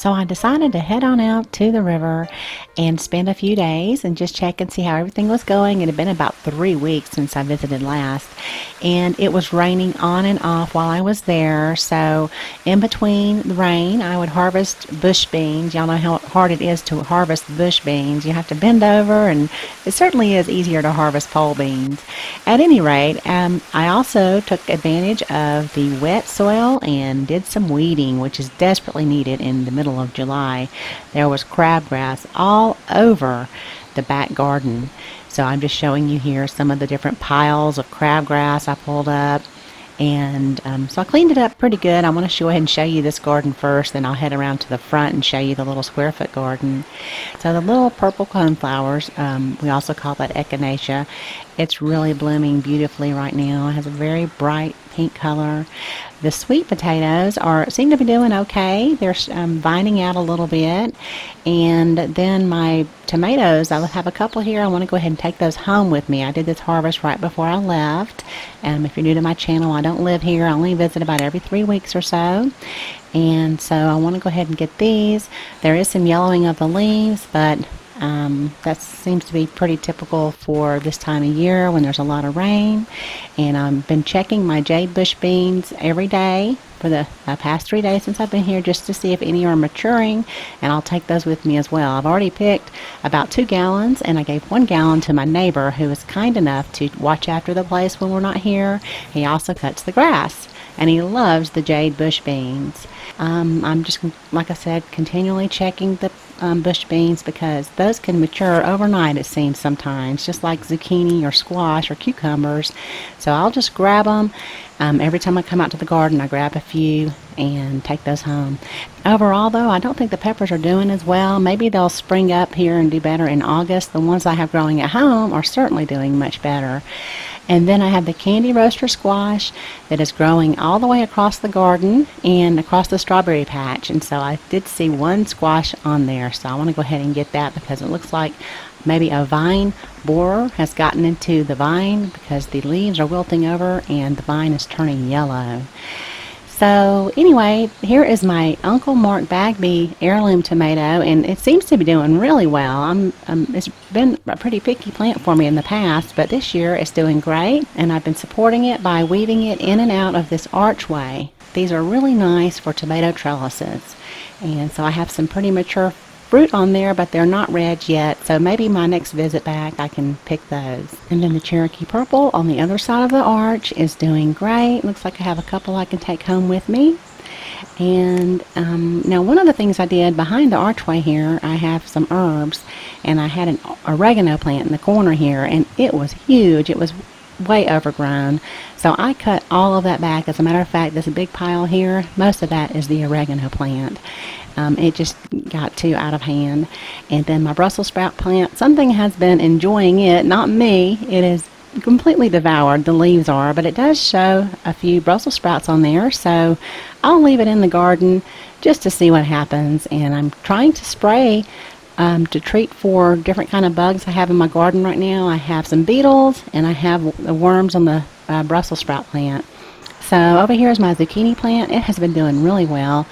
So I decided to head on out to the river and spend a few days and just check and see how everything was going. It had been about 3 weeks since I visited last, and it was raining on and off while I was there. So in between the rain, I would harvest bush beans. Y'all know how hard it is to harvest bush beans. You have to bend over, and it certainly is easier to harvest pole beans. At any rate, I also took advantage of the wet soil and did some weeding, which is desperately needed in the middle of July. There was crabgrass all over the back garden. So I'm just showing you here some of the different piles of crabgrass I pulled up. And so I cleaned it up pretty good. I want to go ahead and show you this garden first, then I'll head around to the front and show you the little square foot garden. So the little purple coneflowers, we also call that echinacea. It's really blooming beautifully right now. It has a very bright pink color. The sweet potatoes seem to be doing okay. They're vining out a little bit. And then my tomatoes, I have a couple here. I want to go ahead and take those home with me. I did this harvest right before I left. If you're new to my channel, I don't live here. I only visit about every 3 weeks or so. And so I want to go ahead and get these. There is some yellowing of the leaves, but that seems to be pretty typical for this time of year when there's a lot of rain. And I've been checking my jade bush beans every day for the past 3 days since I've been here, just to see if any are maturing, and I'll take those with me as well. I've already picked about 2 gallons, and I gave 1 gallon to my neighbor, who is kind enough to watch after the place when we're not here. He also cuts the grass, and he loves the jade bush beans. I'm just, like I said, continually checking the bush beans, because those can mature overnight, it seems sometimes, just like zucchini or squash or cucumbers. So I'll just grab them. Every time I come out to the garden, I grab a few and take those home. Overall, though, I don't think the peppers are doing as well. Maybe they'll spring up here and do better in August. The ones I have growing at home are certainly doing much better. And then I have the candy roaster squash that is growing all the way across the garden and across the strawberry patch. And so I did see 1 squash on there. So I want to go ahead and get that, because it looks like maybe a vine borer has gotten into the vine, because the leaves are wilting over and the vine is turning yellow. So anyway, here is my Uncle Mark Bagby heirloom tomato, and it seems to be doing really well. It's been a pretty picky plant for me in the past, but this year it's doing great, and I've been supporting it by weaving it in and out of this archway. These are really nice for tomato trellises, and so I have some pretty mature fruit on there, but they're not red yet, so maybe my next visit back I can pick those. And then the Cherokee Purple on the other side of the arch is doing great. Looks like I have a couple I can take home with me. And now one of the things I did behind the archway here, I have some herbs, and I had an oregano plant in the corner here, and it was huge. It was way overgrown, so I cut all of that back. As a matter of fact, this big pile here, most of that is the oregano plant. It just got too out of hand. And then my Brussels sprout plant, something has been enjoying it, not me. It is completely devoured, the leaves are, but it does show a few Brussels sprouts on there, so I'll leave it in the garden just to see what happens. And I'm trying to spray to treat for different kind of bugs I have in my garden right now. I have some beetles, and I have the worms on the Brussels sprout plant. So over here is my zucchini plant. It has been doing really well,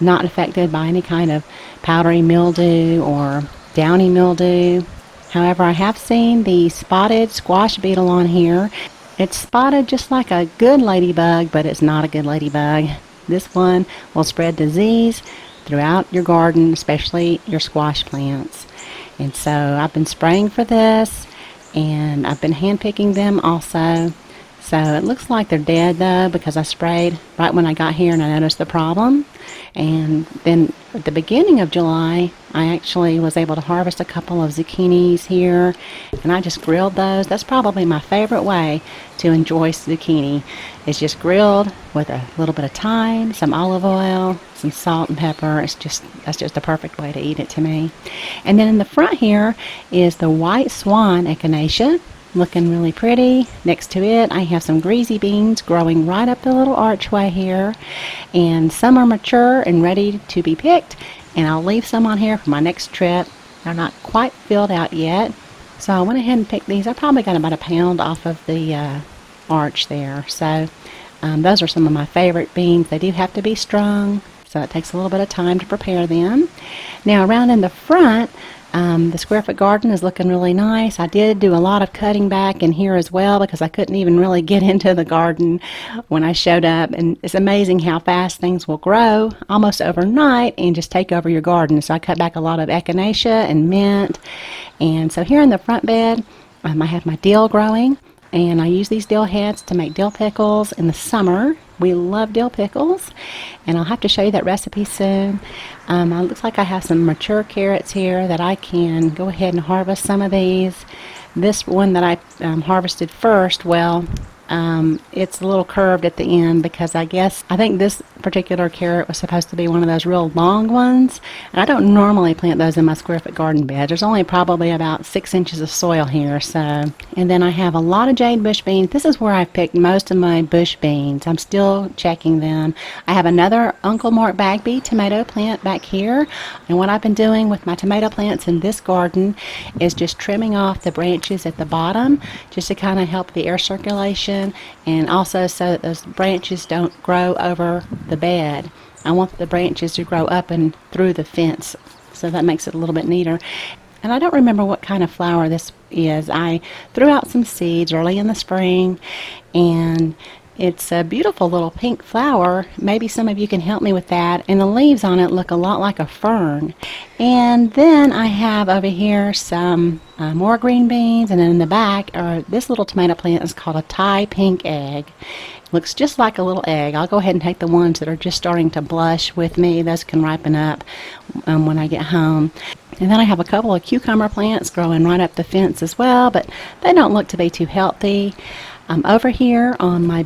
not affected by any kind of powdery mildew or downy mildew. However, I have seen the spotted squash beetle on here. It's spotted just like a good ladybug, but it's not a good ladybug. This one will spread disease throughout your garden, especially your squash plants. And so I've been spraying for this, and I've been hand picking them also. So it looks like they're dead though, because I sprayed right when I got here and I noticed the problem. And then at the beginning of July, I actually was able to harvest a couple of zucchinis here, and I just grilled those. That's probably my favorite way to enjoy zucchini, is just grilled with a little bit of thyme, some olive oil, some salt and pepper. That's just the perfect way to eat it to me. And then in the front here is the white swan echinacea, looking really pretty. Next to it, I have some greasy beans growing right up the little archway here, and some are mature and ready to be picked, and I'll leave some on here for my next trip. They're not quite filled out yet, so I went ahead and picked these. I probably got about a pound off of the arch there. So those are some of my favorite beans. They do have to be strung, so it takes a little bit of time to prepare them. Now around in the front, the square foot garden is looking really nice. I did do a lot of cutting back in here as well because I couldn't even really get into the garden when I showed up, and it's amazing how fast things will grow almost overnight and just take over your garden. So I cut back a lot of echinacea and mint, and so here in the front bed I have my dill growing, and I use these dill heads to make dill pickles in the summer. We love dill pickles, and I'll have to show you that recipe soon. It looks like I have some mature carrots here that I can go ahead and harvest some of these. This one that I harvested first, well, it's a little curved at the end because I think this particular carrot was supposed to be one of those real long ones, and I don't normally plant those in my square foot garden bed. There's only probably about 6 inches of soil here. So, and then I have a lot of jade bush beans. This is where I picked most of my bush beans. I'm still checking them. I have another Uncle Mark Bagby tomato plant back here, and what I've been doing with my tomato plants in this garden is just trimming off the branches at the bottom just to kind of help the air circulation, and also so that those branches don't grow over the bed. I want the branches to grow up and through the fence, so that makes it a little bit neater. And I don't remember what kind of flower this is. I threw out some seeds early in the spring, and it's a beautiful little pink flower. Maybe some of you can help me with that. And the leaves on it look a lot like a fern. And then I have over here some more green beans, and then in the back this little tomato plant is called a Thai pink egg. Looks just like a little egg. I'll go ahead and take the ones that are just starting to blush with me. Those can ripen up when I get home. And then I have a couple of cucumber plants growing right up the fence as well, but they don't look to be too healthy. Over here on my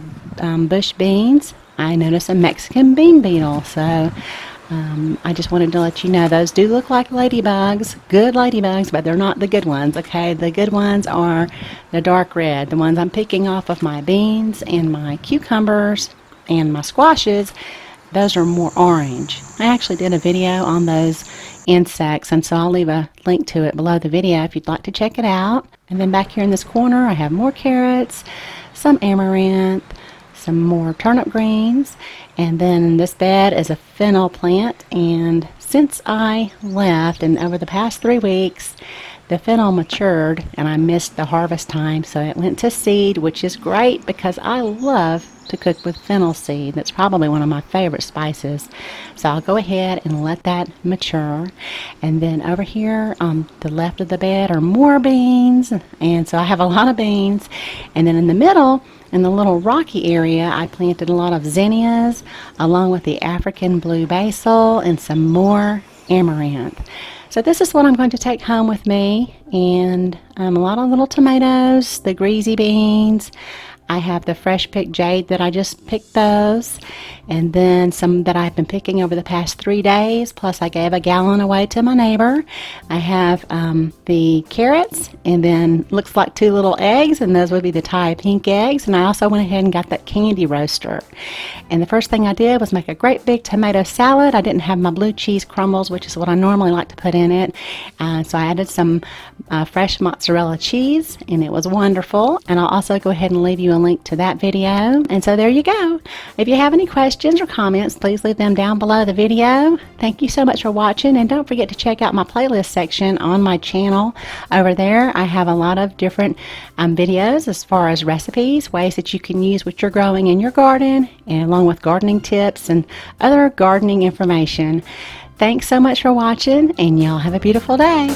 bush beans, I noticed a Mexican bean beetle, so I just wanted to let you know those do look like ladybugs, good ladybugs, but they're not the good ones, okay? The good ones are the dark red, the ones I'm picking off of my beans and my cucumbers and my squashes. Those are more orange. I actually did a video on those insects, and so I'll leave a link to it below the video if you'd like to check it out. And then back here in this corner I have more carrots, some amaranth, some more turnip greens, and then this bed is a fennel plant. And since I left, and over the past 3 weeks, the fennel matured and I missed the harvest time, so it went to seed, which is great because I love to cook with fennel seed. That's probably one of my favorite spices. So I'll go ahead and let that mature. And then over here on the left of the bed are more beans, and so I have a lot of beans. And then in the middle, in the little rocky area, I planted a lot of zinnias along with the African blue basil and some more amaranth. So this is what I'm going to take home with me, and a lot of little tomatoes, the greasy beans. I have the fresh picked jade that I just picked those, and then some that I've been picking over the past 3 days, plus I gave a gallon away to my neighbor. I have the carrots, and then looks like 2 little eggs, and those would be the Thai pink eggs. And I also went ahead and got that candy roaster. And the first thing I did was make a great big tomato salad. I didn't have my blue cheese crumbles, which is what I normally like to put in it, so I added some fresh mozzarella cheese, and it was wonderful. And I'll also go ahead and leave you a link to that video. And so there you go. If you have any questions or comments, please leave them down below the video. Thank you so much for watching, and don't forget to check out my playlist section on my channel. Over there I have a lot of different videos as far as recipes, ways that you can use what you're growing in your garden, and along with gardening tips and other gardening information. Thanks so much for watching, and y'all have a beautiful day.